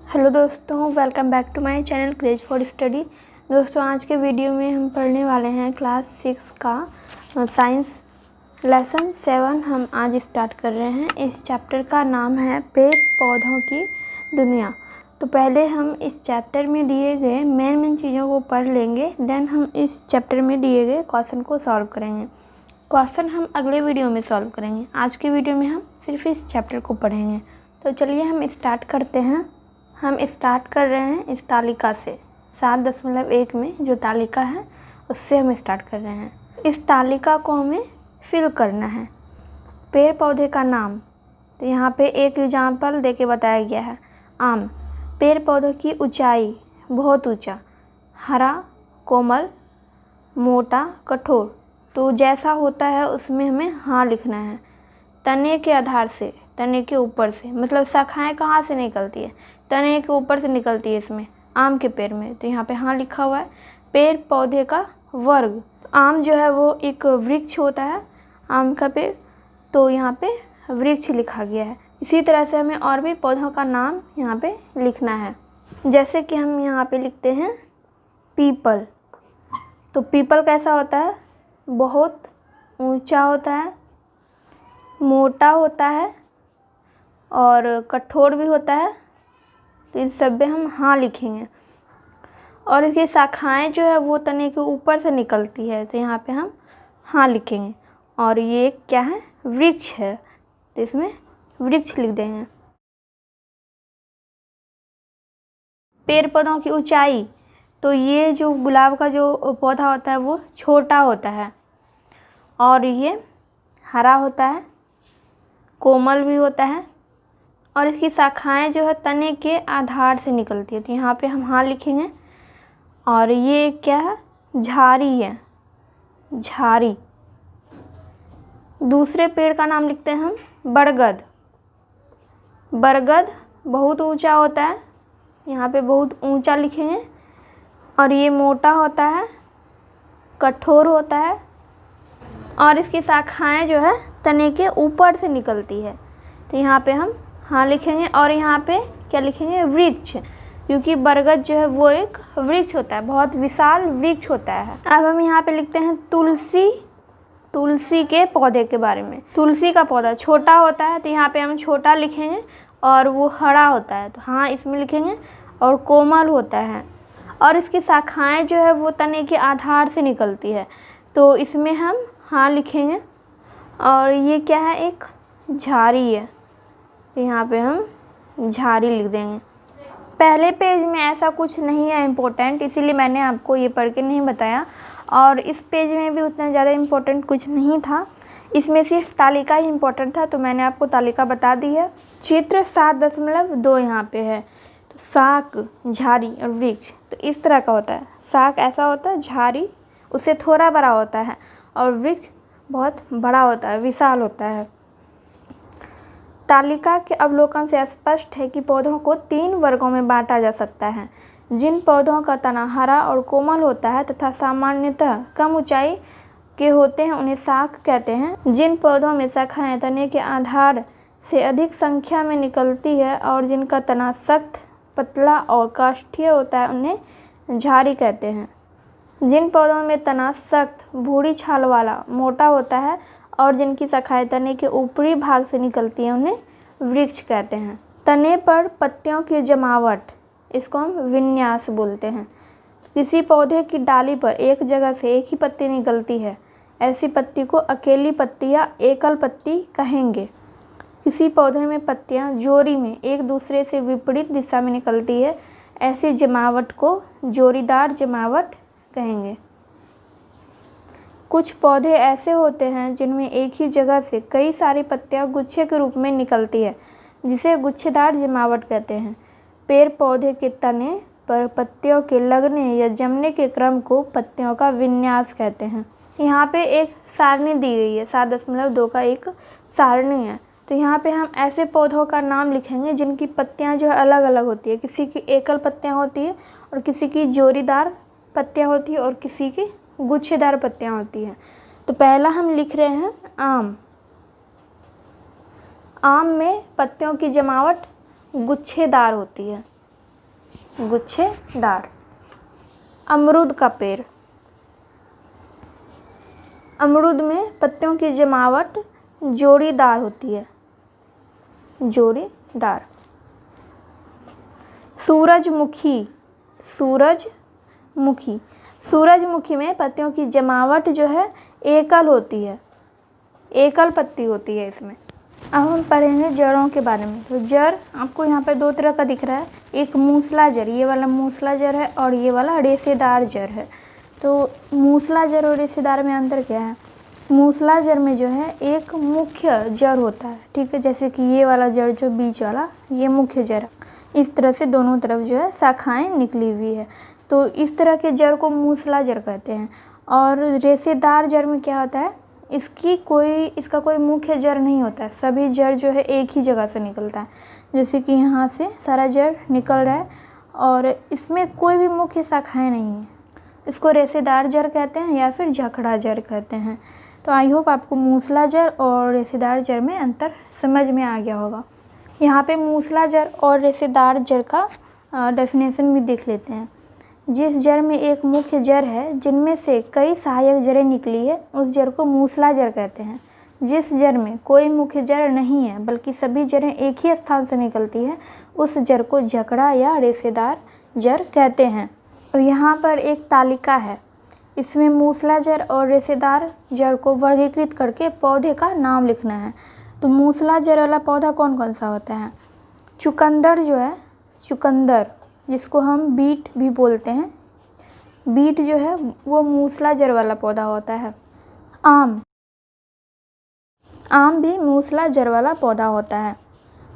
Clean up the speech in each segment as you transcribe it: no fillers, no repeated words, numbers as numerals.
Hello दोस्तों, welcome back to my channel craze for study. दोस्तों, आज के वीडियो में हम पढ़ने वाले हैं क्लास 6 का साइंस लेसन 7 हम आज स्टार्ट कर रहे हैं। इस चैप्टर का नाम है पेड़ पौधों की दुनिया। तो पहले हम इस चैप्टर में दिए गए मेन चीज़ों को पढ़ लेंगे, देन हम इस चैप्टर में दिए गए क्वेश्चन को सॉल्व करेंगे। क्वेश्चन हम अगले वीडियो में सॉल्व करेंगे। आज के वीडियो में हम सिर्फ इस चैप्टर को पढ़ेंगे। तो चलिए हम स्टार्ट करते हैं। हम स्टार्ट कर रहे हैं इस तालिका से, 7.1 में जो तालिका है उससे हम स्टार्ट कर रहे हैं। इस तालिका को हमें फिल करना है। पेड़ पौधे का नाम, तो यहाँ पे एक एग्जाम्पल देके बताया गया है। आम, पेड़ पौधों की ऊंचाई बहुत ऊंचा, हरा, कोमल, मोटा, कठोर। तो जैसा होता है उसमें हमें हाँ लिखना है। तने के आधार से, तने के ऊपर से, मतलब शाखाएं कहाँ से निकलती है? तने के ऊपर से निकलती है इसमें, आम के पेड़ में। तो यहाँ पे हाँ लिखा हुआ है। पेड़ पौधे का वर्ग, आम जो है वो एक वृक्ष होता है, आम का पेड़, तो यहाँ पे वृक्ष लिखा गया है। इसी तरह से हमें और भी पौधों का नाम यहाँ पे लिखना है। जैसे कि हम यहाँ पे लिखते हैं पीपल। तो पीपल कैसा होता है? बहुत ऊंचा होता है, मोटा होता है और कठोर भी होता है। तो इन सब में हम हाँ लिखेंगे। और इसकी शाखाएं जो है वो तने के ऊपर से निकलती है, तो यहाँ पे हम हाँ लिखेंगे। और ये क्या है? वृक्ष है, तो इसमें वृक्ष लिख देंगे। पेड़ पौधों की ऊंचाई, तो ये जो गुलाब का जो पौधा होता है वो छोटा होता है और ये हरा होता है, कोमल भी होता है और इसकी शाखाएं जो है तने के आधार से निकलती है। तो यहाँ पे हम हाँ लिखेंगे। और ये क्या है? झाड़ी है, झाड़ी। दूसरे पेड़ का नाम लिखते हैं हम बरगद। बरगद बहुत ऊंचा होता है, यहाँ पे बहुत ऊंचा लिखेंगे। और ये मोटा होता है, कठोर होता है और इसकी शाखाएं जो है तने के ऊपर से निकलती है। तो यहाँ पे हम हाँ लिखेंगे। और यहाँ पे क्या लिखेंगे? वृक्ष, क्योंकि बरगद जो है वो एक वृक्ष होता है, बहुत विशाल वृक्ष होता है। अब हम यहाँ पे लिखते हैं तुलसी। तुलसी के पौधे के बारे में। तुलसी का पौधा छोटा होता है, तो यहाँ पे हम छोटा लिखेंगे। और वो हरा होता है, तो हाँ इसमें लिखेंगे। और कोमल होता है और इसकी शाखाएँ जो है वो तने के आधार से निकलती है, तो इसमें हम हाँ लिखेंगे। और ये क्या है? एक झाड़ी है, तो यहाँ पे हम झाड़ी लिख देंगे। पहले पेज में ऐसा कुछ नहीं है इम्पोर्टेंट, इसीलिए मैंने आपको ये पढ़ के नहीं बताया। और इस पेज में भी उतना ज़्यादा इम्पोर्टेंट कुछ नहीं था, इसमें सिर्फ तालिका ही इम्पोर्टेंट था, तो मैंने आपको तालिका बता दी है। चित्र 7.2 यहाँ पे है। तो शाक, झाड़ी और वृक्ष, तो इस तरह का होता है। शाक ऐसा होता है, झाड़ी उससे थोड़ा बड़ा होता है और वृक्ष बहुत बड़ा होता है, विशाल होता है। तालिका के अवलोकन से स्पष्ट है कि पौधों को 3 वर्गों में बांटा जा सकता है। जिन पौधों का तना हरा और कोमल होता है तथा सामान्यतः कम ऊंचाई के होते हैं उन्हें शाक कहते हैं। जिन पौधों में शाखाएं तने के आधार से अधिक संख्या में निकलती है और जिनका तना सख्त, पतला और काष्ठीय होता है उन्हें झाड़ी कहते हैं। जिन पौधों में तना सख्त, भूरी छाल वाला, मोटा होता है और जिनकी शाखाएं तने के ऊपरी भाग से निकलती हैं उन्हें वृक्ष कहते हैं। तने पर पत्तियों की जमावट, इसको हम विन्यास बोलते हैं। किसी पौधे की डाली पर एक जगह से एक ही पत्ती निकलती है, ऐसी पत्ती को अकेली पत्ती या एकल पत्ती कहेंगे। किसी पौधे में पत्तियां जोड़ी में एक दूसरे से विपरीत दिशा में निकलती है, ऐसी जमावट को जोड़ीदार जमावट कहेंगे। कुछ पौधे ऐसे होते हैं जिनमें एक ही जगह से कई सारी पत्तियां गुच्छे के रूप में निकलती है, जिसे गुच्छेदार जमावट कहते हैं। पेड़ पौधे के तने पर पत्तियों के लगने या जमने के क्रम को पत्तियों का विन्यास कहते हैं। यहाँ पे एक सारणी दी गई है, 7.2 का एक सारणी है। तो यहाँ पे हम ऐसे पौधों का नाम लिखेंगे जिनकी पत्तियाँ जो है अलग अलग होती है। किसी की एकल पत्तियाँ होती है और किसी की जोड़ीदार पत्तियाँ होती है और किसी की गुच्छेदार पत्तियाँ होती हैं। तो पहला हम लिख रहे हैं आम। आम में पत्तियों की जमावट गुच्छेदार होती है। गुच्छेदार। अमरूद का पेड़, अमरूद में पत्तियों की जमावट जोड़ीदार होती है, जोड़ीदार। सूरजमुखी, सूरजमुखी, सूरजमुखी में पत्तियों की जमावट जो है एकल होती है, एकल पत्ती होती है इसमें। अब हम पढ़ेंगे जड़ों के बारे में। तो जड़ आपको यहाँ पे दो तरह का दिख रहा है, एक मूसला जड़, ये वाला मूसला जड़ है, और ये वाला रेशेदार जड़ है। तो मूसला जड़ और रेशेदार में अंतर क्या है? मूसला जड़ में जो है एक मुख्य जड़ होता है, ठीक है, जैसे कि ये वाला जड़ जो बीच वाला, ये मुख्य जड़ है। इस तरह से दोनों तरफ जो है शाखाएं निकली हुई है, तो इस तरह के जड़ को मूसला जड़ कहते हैं। और रेशेदार जड़ में क्या होता है, इसका कोई मुख्य जड़ नहीं होता है, सभी जड़ जो है एक ही जगह से निकलता है। जैसे कि यहाँ से सारा जड़ निकल रहा है और इसमें कोई भी मुख्य शाखाएं नहीं है, इसको रेशेदार जड़ कहते हैं या फिर झखड़ा जड़ कहते हैं। तो आई होप आपको मूसला जड़ और रेशेदार जड़ में अंतर समझ में आ गया होगा। यहाँ पे मूसला जड़ और रेशेदार जड़ का डेफिनेशन भी देख लेते हैं। जिस जड़ में एक मुख्य जड़ है जिनमें से कई सहायक जड़ें निकली है, उस जड़ को मूसला जड़ कहते हैं। जिस जड़ में कोई मुख्य जड़ नहीं है बल्कि सभी जड़ें एक ही स्थान से निकलती है, उस जड़ को झकड़ा या रेशेदार जड़ कहते हैं। और यहाँ पर एक तालिका है, इसमें मूसला जड़ और रेशेदार जड़ को वर्गीकृत करके पौधे का नाम लिखना है। तो मूसला जड़ वाला पौधा कौन कौन सा होता है? चुकंदर जो है, चुकंदर जिसको हम बीट भी बोलते हैं, बीट जो है वो मूसला जड़ वाला पौधा होता है। आम, आम भी मूसला जड़ वाला पौधा होता है।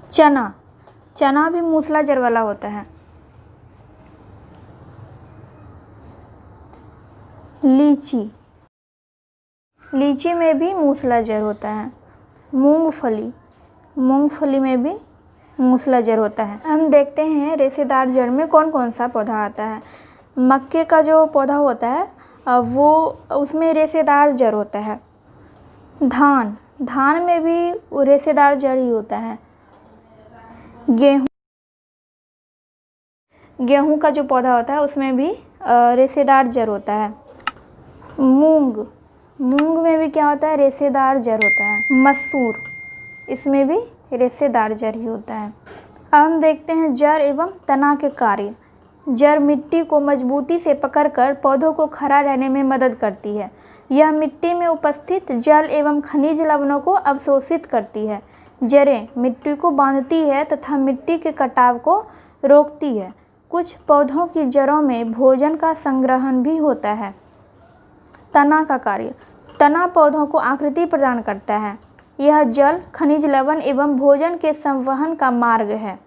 चना, चना भी मूसला जड़ वाला होता है। लीची, लीची में भी मूसला जड़ होता है। मूंगफली, मूंगफली में भी मूसला जड़ होता है। हम देखते हैं रेशेदार जड़ में कौन कौन सा पौधा आता है। मक्के का जो पौधा होता है वो उसमें रेशेदार जड़ होता है। धान, धान में भी रेशेदार जड़ ही होता है। गेहूँ, गेहूँ का जो पौधा होता है उसमें भी रेशेदार जड़ होता है। मूंग, मूंग में भी क्या होता है? रेशेदार जड़ होता है। मसूर, इसमें भी रेशेदार जड़ ही होता है। अब हम देखते हैं जड़ एवं तना के कार्य। जड़ मिट्टी को मजबूती से पकड़कर पौधों को खड़ा रहने में मदद करती है। यह मिट्टी में उपस्थित जल एवं खनिज लवणों को अवशोषित करती है। जड़ें मिट्टी को बांधती है तथा मिट्टी के कटाव को रोकती है। कुछ पौधों की जड़ों में भोजन का संग्रहण भी होता है। तना का कार्य, तना पौधों को आकृति प्रदान करता है। यह जल, खनिज लवण एवं भोजन के संवहन का मार्ग है।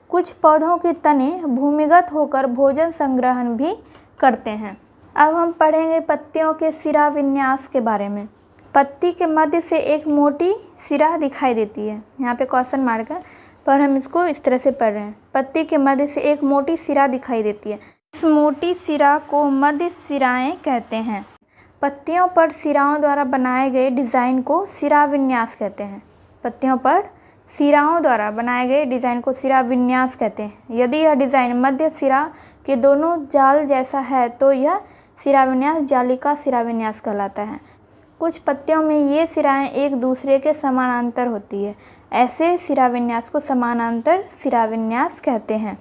कुछ पौधों के तने भूमिगत होकर भोजन संग्रहण भी करते हैं। अब हम पढ़ेंगे पत्तियों के सिरा विन्यास के बारे में। पत्ती के मध्य से एक मोटी सिरा दिखाई देती है, यहाँ पे क्वेश्चन मार्क है पर हम इसको इस तरह से पढ़ रहे हैं। पत्ती के मध्य से एक मोटी सिरा दिखाई देती है, इस मोटी सिरा को मध्य सिराएं कहते हैं। पत्तियों पर सिराओं द्वारा बनाए गए डिज़ाइन को सिरा विन्यास कहते हैं। पत्तियों पर सिराओं द्वारा बनाए गए डिज़ाइन को सिरा विन्यास कहते हैं। यदि यह डिज़ाइन मध्य सिरा के दोनों जाल जैसा है तो यह सिरा विन्यास जालिका सिरा विन्यास कहलाता है। कुछ पत्तियों में ये सिराएं एक दूसरे के समानांतर होती है, ऐसे सिरा विन्यास को समानांतर सिरा विन्यास कहते हैं।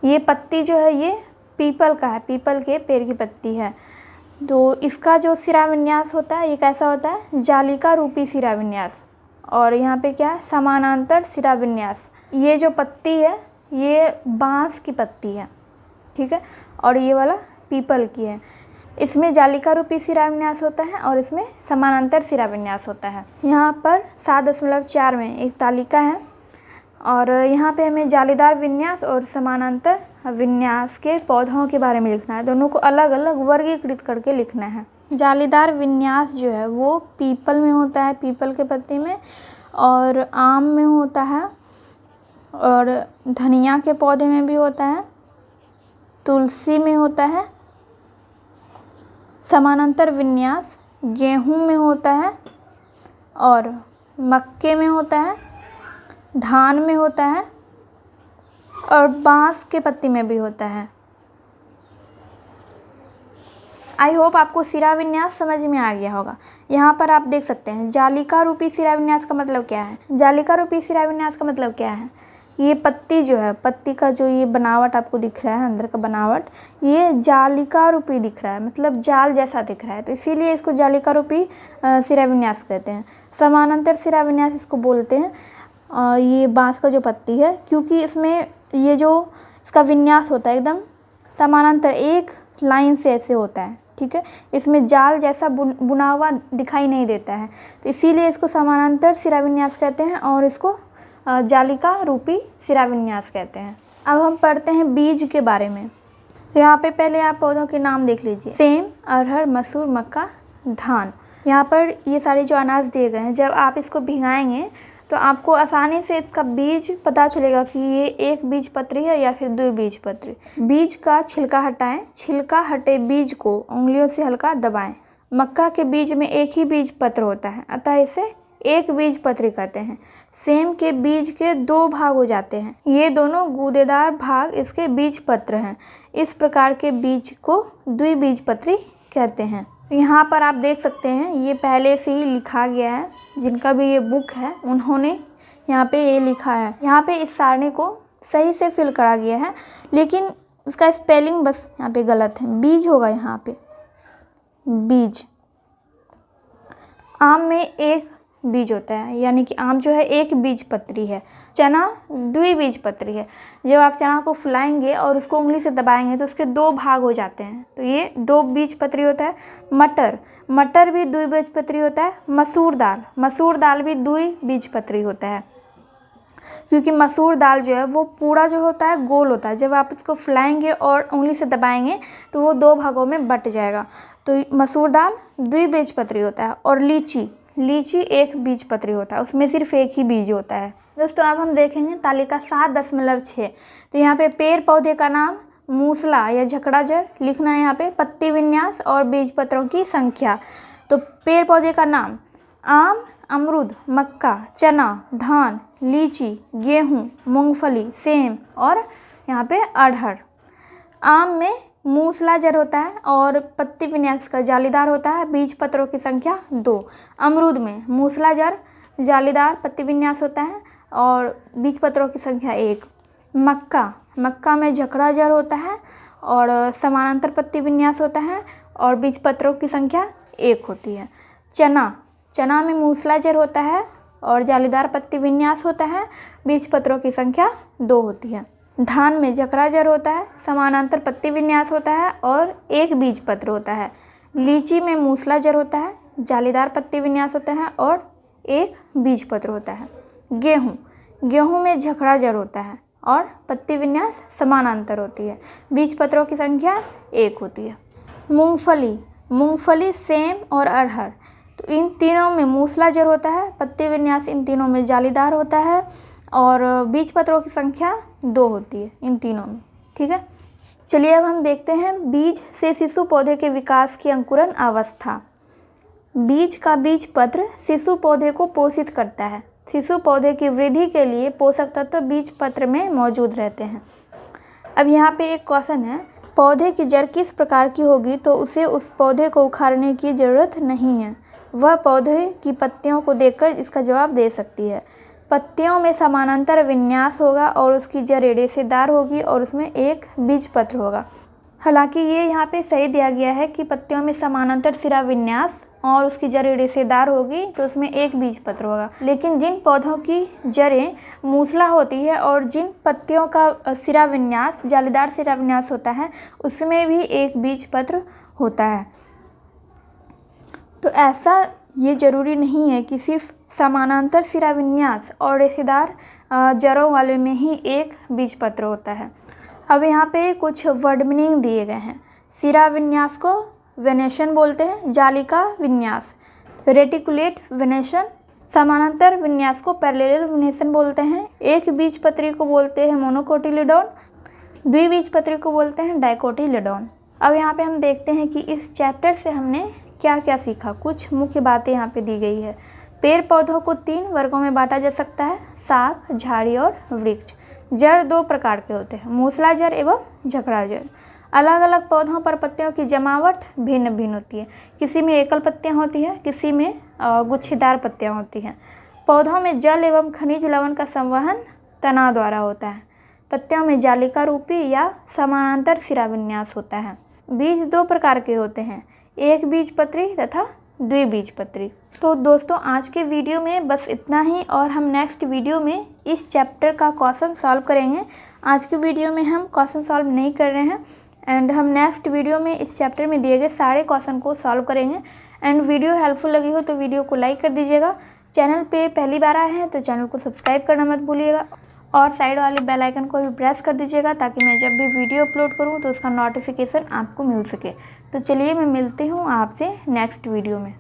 ये पत्ती जो है ये पीपल का है, पीपल के पेड़ की पत्ती है। तो इसका जो सिरा विन्यास होता है ये कैसा होता है? जालिका रूपी सिरा विन्यास। और यहाँ पे क्या है? समानांतर सिरा विन्यास। ये जो पत्ती है ये बांस की पत्ती है, ठीक है, और ये वाला पीपल की है। इसमें जालिका रूपी सिरा विन्यास होता है और इसमें समानांतर सिरा विन्यास होता है। यहाँ पर 7.4 में एक तालिका है और यहाँ पे हमें जालीदार विन्यास और समानांतर विन्यास के पौधों के बारे में लिखना है। दोनों को अलग अलग वर्गीकृत करके लिखना है। जालीदार विन्यास जो है वो पीपल में होता है, पीपल के पत्ते में, और आम में होता है, और धनिया के पौधे में भी होता है, तुलसी में होता है। समानांतर विन्यास गेहूं में होता है और मक्के में होता है, धान में होता है और बांस के पत्ती में भी होता है। आई होप आपको शिराविन्यास समझ में आ गया होगा। यहाँ पर आप देख सकते हैं जालिका रूपी शिराविन्यास का मतलब क्या है। जालिका रूपी शिराविन्यास का मतलब क्या है, ये पत्ती जो है, पत्ती का जो ये बनावट आपको दिख रहा है, अंदर का बनावट, ये जालिका रूपी दिख रहा है, मतलब जाल जैसा दिख रहा है, तो इसीलिए इसको जालिका रूपी शिराविन्यास कहते हैं। समानांतर शिराविन्यास इसको बोलते हैं। ये बाँस का जो पत्ती है, क्योंकि इसमें ये जो इसका विन्यास होता है एकदम समानांतर एक लाइन से ऐसे होता है, ठीक है, इसमें जाल जैसा बुना हुआ दिखाई नहीं देता है, तो इसीलिए इसको समानांतर शिराविन्यास कहते हैं और इसको जालिका रूपी शिराविन्यास कहते हैं। अब हम पढ़ते हैं बीज के बारे में। यहाँ पे पहले आप पौधों के नाम देख लीजिए, सेम, अरहर, मसूर, मक्का, धान। यहाँ पर ये सारे जो अनाज दिए गए हैं, जब आप इसको भिगाएंगे तो आपको आसानी से इसका बीज पता चलेगा कि ये एक बीजपत्री है या फिर द्विबीजपत्री। बीज का छिलका हटाएं, छिलका हटे बीज को उंगलियों से हल्का दबाएं। मक्का के बीज में एक ही बीज पत्र होता है, अतः इसे एक बीजपत्री कहते हैं। सेम के बीज के दो भाग हो जाते हैं, ये दोनों गूदेदार भाग इसके बीज पत्र हैं। इस प्रकार के बीज को द्विबीजपत्री कहते हैं। यहाँ पर आप देख सकते हैं ये पहले से ही लिखा गया है, जिनका भी ये बुक है उन्होंने यहाँ पे ये लिखा है। यहाँ पे इस सारणी को सही से फिल करा गया है, लेकिन इसका स्पेलिंग बस यहाँ पे गलत है। बीज होगा यहाँ पे, बीज। आम में एक बीज होता है, यानी कि आम जो है एक बीजपत्री है। चना द्विबीजपत्री है। जब आप चना को फुलाएंगे और उसको उंगली से दबाएंगे तो उसके दो भाग हो जाते हैं, तो ये दो बीजपत्री होता है। मटर, मटर भी द्विबीजपत्री होता है। मसूर दाल, मसूर दाल भी द्विबीजपत्री होता है, क्योंकि मसूर दाल जो है वो पूरा जो होता है गोल होता है। जब आप उसको फुलाएंगे और उंगली से दबाएंगे तो वो दो भागों में बट जाएगा, तो मसूर दाल द्विबीजपत्री होता है। और लीची, लीची एक बीजपत्री होता है, उसमें सिर्फ एक ही बीज होता है। दोस्तों अब हम देखेंगे तालिका 7.6। तो यहाँ पे पेड़ पौधे का नाम, मूसला या झकड़ा जड़ लिखना है, यहाँ पे पत्ती विन्यास और बीजपत्रों की संख्या। तो पेड़ पौधे का नाम आम, अमरूद, मक्का, चना, धान, लीची, गेहूँ, मूंगफली, सेम और यहाँ पे अरहर। आम में मूसला जड़ होता है और पत्ती विन्यास का जालीदार होता है, बीज पत्रों की संख्या 2। अमरूद में मूसला जड़, जालीदार, पत्ती विन्यास होता है और बीज पत्रों की संख्या 1। मक्का, मक्का में झकड़ा जड़ होता है और समानांतर पत्ती विन्यास होता है और बीज पत्रों की संख्या 1 होती है। चना, चना में मूसला जड़ होता है और जालीदार पत्ती विन्यास होता है, बीज पत्रों की संख्या 2 होती है। धान में झकड़ा जड़ होता है, समानांतर पत्ती विन्यास होता है और एक बीज पत्र होता है। लीची में मूसला जड़ होता है, जालीदार पत्ती विन्यास होता है और एक बीज पत्र होता है। गेहूँ, गेहूँ में झकड़ा जड़ होता है और पत्ती विन्यास समानांतर होती है, बीज पत्रों की संख्या 1 होती है। मूंगफली, मूंगफली, सेम और अरहर, तो इन तीनों में मूसला जड़ होता है, पत्ती विन्यास इन तीनों में जालीदार होता है और बीज पत्रों की संख्या 2 होती है इन तीनों में, ठीक है। चलिए अब हम देखते हैं बीज से शिशु पौधे के विकास की अंकुरन अवस्था। बीज का बीज पत्र शिशु पौधे को पोषित करता है। शिशु पौधे की वृद्धि के लिए पोषक तत्व बीज पत्र में मौजूद रहते हैं। अब यहाँ पे एक क्वेश्चन है, पौधे की जड़ किस प्रकार की होगी तो उसे उस पौधे को उखाड़ने की ज़रूरत नहीं है। वह पौधे की पत्तियों को देखकर इसका जवाब दे सकती है। पत्तियों में समानांतर विन्यास होगा और उसकी जड़ रेशेदार होगी और उसमें एक बीज पत्र होगा। हालांकि ये यहाँ पे सही दिया गया है कि पत्तियों में समानांतर सिरा विन्यास और उसकी जड़ें रेशेदार होगी तो उसमें एक बीज पत्र होगा। लेकिन जिन पौधों की जड़ें मूसला होती है और जिन पत्तियों का सिरा विन्यास जालीदार सिरा विन्यास होता है उसमें भी एक बीज पत्र होता है। तो ऐसा ये ज़रूरी नहीं है कि सिर्फ समानांतर सिरा विन्यास और रेशेदार जड़ों वाले में ही एक बीज पत्र होता है। अब यहाँ पे कुछ वर्ड मीनिंग दिए गए हैं। सिरा विन्यास को वेनेशन बोलते हैं, जालिका विन्यास रेटिकुलेट वेनेशन, समानांतर विन्यास को पैरेलल वेनेशन बोलते हैं, एक बीजपत्री को बोलते हैं मोनोकोटिलिडोन, द्विबीजपत्री को बोलते हैं डाइकोटिलिडोन। अब यहाँ पे हम देखते हैं कि इस चैप्टर से हमने क्या क्या सीखा। कुछ मुख्य बातें यहाँ पे दी गई है। पेड़ पौधों को 3 वर्गों में बांटा जा सकता है, शाख, झाड़ी और वृक्ष। जड़ दो प्रकार के होते हैं, मूसला जड़ एवं झकड़ा जड़। अलग अलग पौधों पर पत्तियों की जमावट भिन्न भिन्न होती है। किसी में एकल पत्तियां होती हैं, किसी में गुच्छेदार पत्तियां होती हैं। पौधों में जल एवं खनिज लवण का संवहन तनाव द्वारा होता है। पत्तियों में जालिका रूपी या समानांतर सिरा विन्यास होता है। बीज दो प्रकार के होते हैं, एक बीजपत्री तथा द्विबीजपत्री। तो दोस्तों आज के वीडियो में बस इतना ही, और हम नेक्स्ट वीडियो में इस चैप्टर का क्वेश्चन सॉल्व करेंगे। आज के वीडियो में हम क्वेश्चन सॉल्व नहीं कर रहे हैं, एंड हम नेक्स्ट वीडियो में इस चैप्टर में दिए गए सारे क्वेश्चन को सॉल्व करेंगे। एंड वीडियो हेल्पफुल लगी हो तो वीडियो को लाइक कर दीजिएगा। चैनल पे पहली बार आए हैं तो चैनल को सब्सक्राइब करना मत भूलिएगा, और साइड वाले बेल आइकन को भी प्रेस कर दीजिएगा ताकि मैं जब भी वीडियो अपलोड करूं तो उसका नोटिफिकेशन आपको मिल सके। तो चलिए मैं मिलती हूं आपसे नेक्स्ट वीडियो में।